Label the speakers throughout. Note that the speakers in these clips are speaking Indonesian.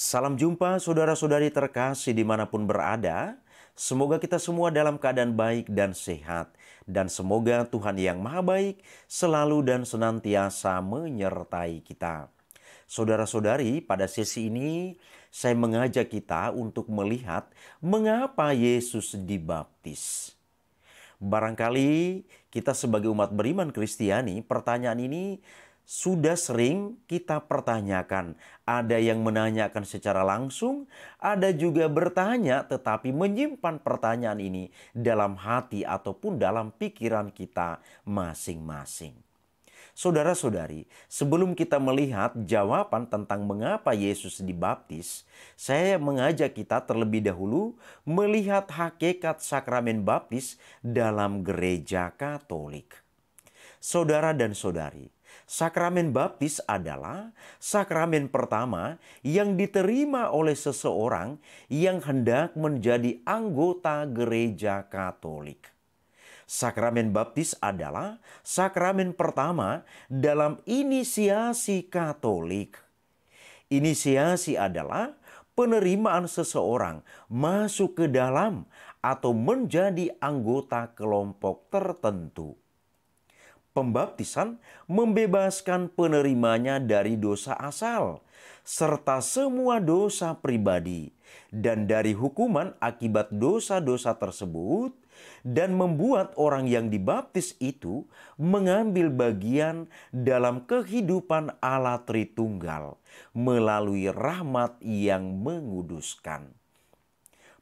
Speaker 1: Salam jumpa saudara-saudari terkasih dimanapun berada. Semoga kita semua dalam keadaan baik dan sehat. Dan semoga Tuhan yang Maha Baik selalu dan senantiasa menyertai kita. Saudara-saudari, pada sesi ini saya mengajak kita untuk melihat mengapa Yesus dibaptis. Barangkali kita sebagai umat beriman Kristiani, pertanyaan ini sudah sering kita pertanyakan. Ada yang menanyakan secara langsung, ada juga bertanya tetapi menyimpan pertanyaan ini dalam hati ataupun dalam pikiran kita masing-masing. Saudara-saudari, sebelum kita melihat jawaban tentang mengapa Yesus dibaptis, saya mengajak kita terlebih dahulu melihat hakikat sakramen baptis dalam gereja Katolik. Saudara dan saudari, sakramen baptis adalah sakramen pertama yang diterima oleh seseorang yang hendak menjadi anggota gereja Katolik. Sakramen baptis adalah sakramen pertama dalam inisiasi Katolik. Inisiasi adalah penerimaan seseorang masuk ke dalam atau menjadi anggota kelompok tertentu. Pembaptisan membebaskan penerimanya dari dosa asal, serta semua dosa pribadi, dan dari hukuman akibat dosa-dosa tersebut, dan membuat orang yang dibaptis itu mengambil bagian dalam kehidupan Allah Tritunggal melalui rahmat yang menguduskan.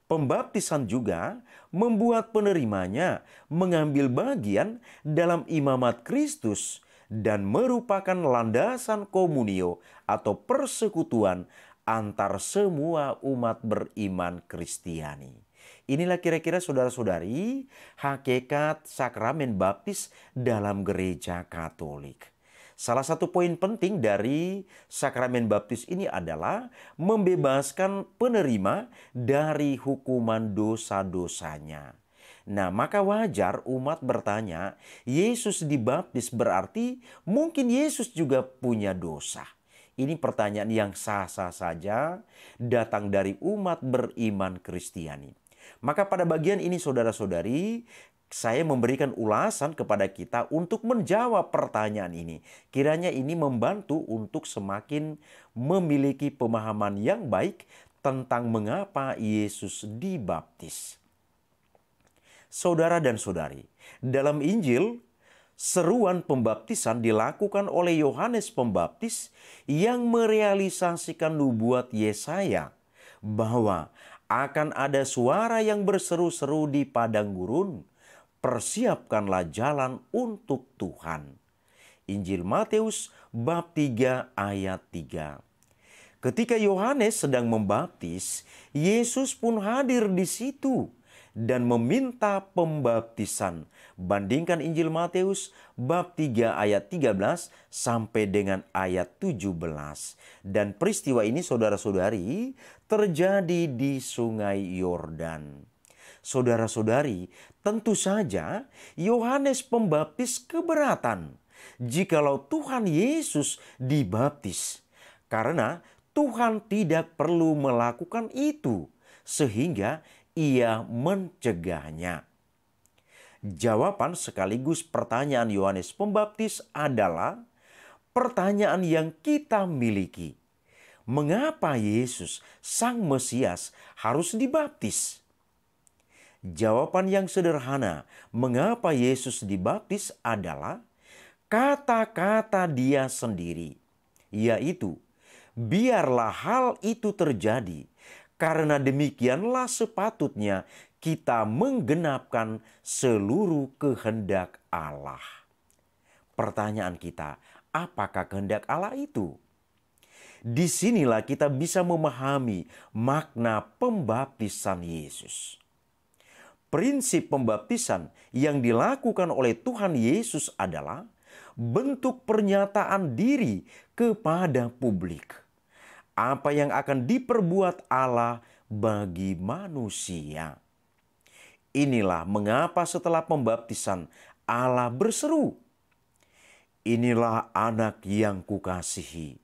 Speaker 1: Pembaptisan juga membuat penerimanya mengambil bagian dalam imamat Kristus dan merupakan landasan komunio atau persekutuan antar semua umat beriman Kristiani. Inilah kira-kira saudara-saudari hakikat sakramen baptis dalam gereja Katolik. Salah satu poin penting dari sakramen baptis ini adalah membebaskan penerima dari hukuman dosa-dosanya. Nah, maka wajar umat bertanya, Yesus dibaptis berarti mungkin Yesus juga punya dosa. Ini pertanyaan yang sah-sah saja datang dari umat beriman Kristiani. Maka pada bagian ini saudara-saudari, saya memberikan ulasan kepada kita untuk menjawab pertanyaan ini. Kiranya ini membantu untuk semakin memiliki pemahaman yang baik tentang mengapa Yesus dibaptis. Saudara dan saudari, dalam Injil, seruan pembaptisan dilakukan oleh Yohanes Pembaptis yang merealisasikan nubuat Yesaya bahwa akan ada suara yang berseru-seru di padang gurun, persiapkanlah jalan untuk Tuhan. Injil Matius bab 3 ayat 3. Ketika Yohanes sedang membaptis, Yesus pun hadir di situ dan meminta pembaptisan. Bandingkan Injil Matius bab 3 ayat 13 sampai dengan ayat 17. Dan peristiwa ini saudara-saudari terjadi di Sungai Yordan. Saudara-saudari, tentu saja Yohanes Pembaptis keberatan jikalau Tuhan Yesus dibaptis. Karena Tuhan tidak perlu melakukan itu sehingga ia mencegahnya. Jawaban sekaligus pertanyaan Yohanes Pembaptis adalah pertanyaan yang kita miliki. Mengapa Yesus, Sang Mesias, harus dibaptis? Jawaban yang sederhana, mengapa Yesus dibaptis adalah kata-kata Dia sendiri, yaitu, biarlah hal itu terjadi, karena demikianlah sepatutnya kita menggenapkan seluruh kehendak Allah. Pertanyaan kita, apakah kehendak Allah itu? Disinilah kita bisa memahami makna pembaptisan Yesus. Prinsip pembaptisan yang dilakukan oleh Tuhan Yesus adalah bentuk pernyataan diri kepada publik. Apa yang akan diperbuat Allah bagi manusia. Inilah mengapa setelah pembaptisan Allah berseru, "Inilah anak yang kukasihi,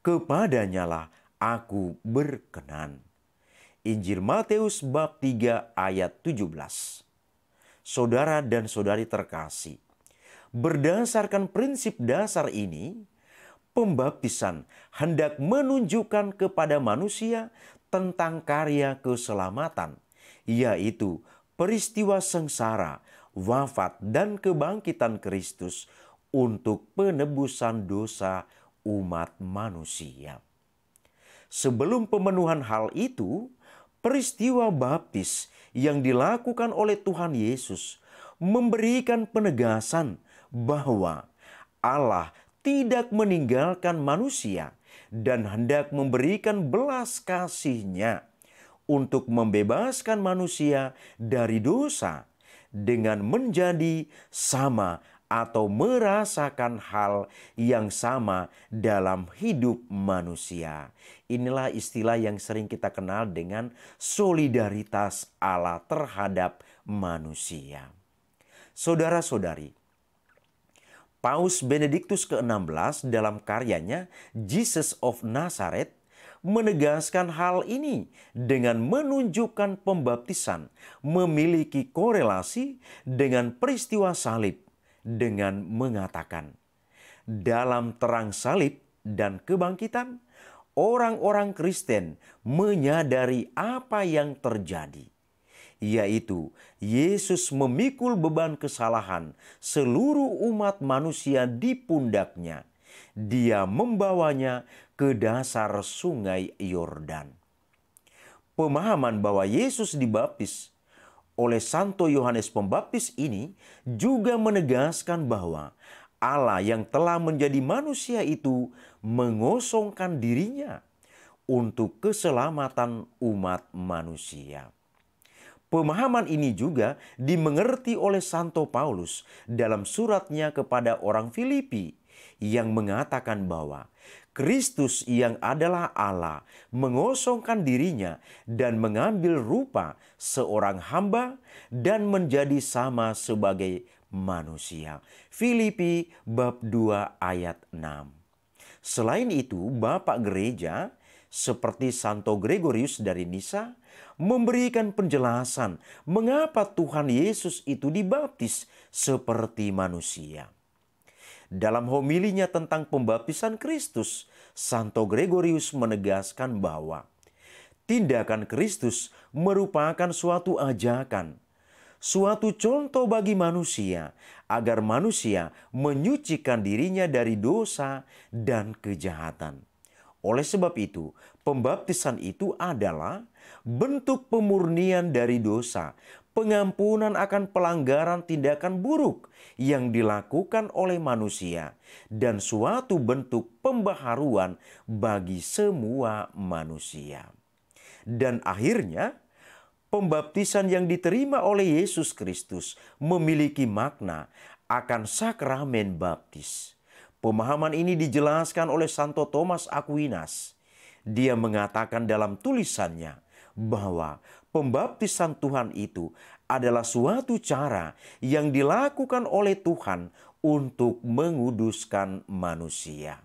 Speaker 1: kepadanyalah aku berkenan. Injil Matius bab 3 ayat 17. Saudara dan saudari terkasih, berdasarkan prinsip dasar ini, pembaptisan hendak menunjukkan kepada manusia tentang karya keselamatan, yaitu peristiwa sengsara, wafat, dan kebangkitan Kristus untuk penebusan dosa umat manusia. Sebelum pemenuhan hal itu, peristiwa baptis yang dilakukan oleh Tuhan Yesus memberikan penegasan bahwa Allah tidak meninggalkan manusia dan hendak memberikan belas kasih-Nya untuk membebaskan manusia dari dosa dengan menjadi sama atau merasakan hal yang sama dalam hidup manusia. Inilah istilah yang sering kita kenal dengan solidaritas Allah terhadap manusia. Saudara-saudari, Paus Benediktus ke-16 dalam karyanya Jesus of Nazareth menegaskan hal ini dengan menunjukkan pembaptisan memiliki korelasi dengan peristiwa salib, dengan mengatakan, dalam terang salib dan kebangkitan, orang-orang Kristen menyadari apa yang terjadi, yaitu Yesus memikul beban kesalahan seluruh umat manusia di pundaknya. Dia membawanya ke dasar sungai Yordan. Pemahaman bahwa Yesus dibaptis oleh Santo Yohanes Pembaptis ini juga menegaskan bahwa Allah yang telah menjadi manusia itu mengosongkan dirinya untuk keselamatan umat manusia. Pemahaman ini juga dimengerti oleh Santo Paulus dalam suratnya kepada orang Filipi yang mengatakan bahwa Kristus yang adalah Allah mengosongkan dirinya dan mengambil rupa seorang hamba dan menjadi sama sebagai manusia. Filipi bab 2 ayat 6. Selain itu, Bapak Gereja seperti Santo Gregorius dari Nisa memberikan penjelasan mengapa Tuhan Yesus itu dibaptis seperti manusia. Dalam homilinya tentang pembaptisan Kristus, Santo Gregorius menegaskan bahwa tindakan Kristus merupakan suatu ajakan, suatu contoh bagi manusia agar manusia menyucikan dirinya dari dosa dan kejahatan. Oleh sebab itu, pembaptisan itu adalah bentuk pemurnian dari dosa, pengampunan akan pelanggaran tindakan buruk yang dilakukan oleh manusia, dan suatu bentuk pembaharuan bagi semua manusia. Dan akhirnya, pembaptisan yang diterima oleh Yesus Kristus memiliki makna akan sakramen baptis. Pemahaman ini dijelaskan oleh Santo Thomas Aquinas. Dia mengatakan dalam tulisannya bahwa pembaptisan Tuhan itu adalah suatu cara yang dilakukan oleh Tuhan untuk menguduskan manusia.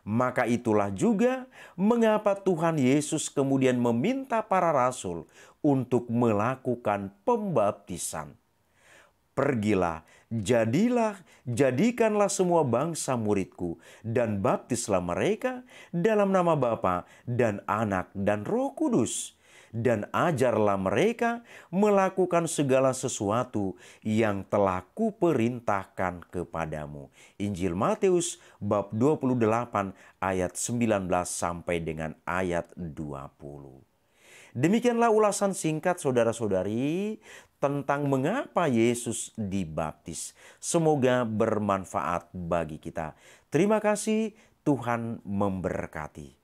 Speaker 1: Maka itulah juga mengapa Tuhan Yesus kemudian meminta para rasul untuk melakukan pembaptisan. Pergilah, jadikanlah semua bangsa muridku, dan baptislah mereka dalam nama Bapa dan Anak dan Roh Kudus, dan ajarlah mereka melakukan segala sesuatu yang telah kuperintahkan kepadamu. Injil Matius bab 28 ayat 19 sampai dengan ayat 20. Demikianlah ulasan singkat saudara-saudari tentang mengapa Yesus dibaptis. Semoga bermanfaat bagi kita. Terima kasih, Tuhan memberkati.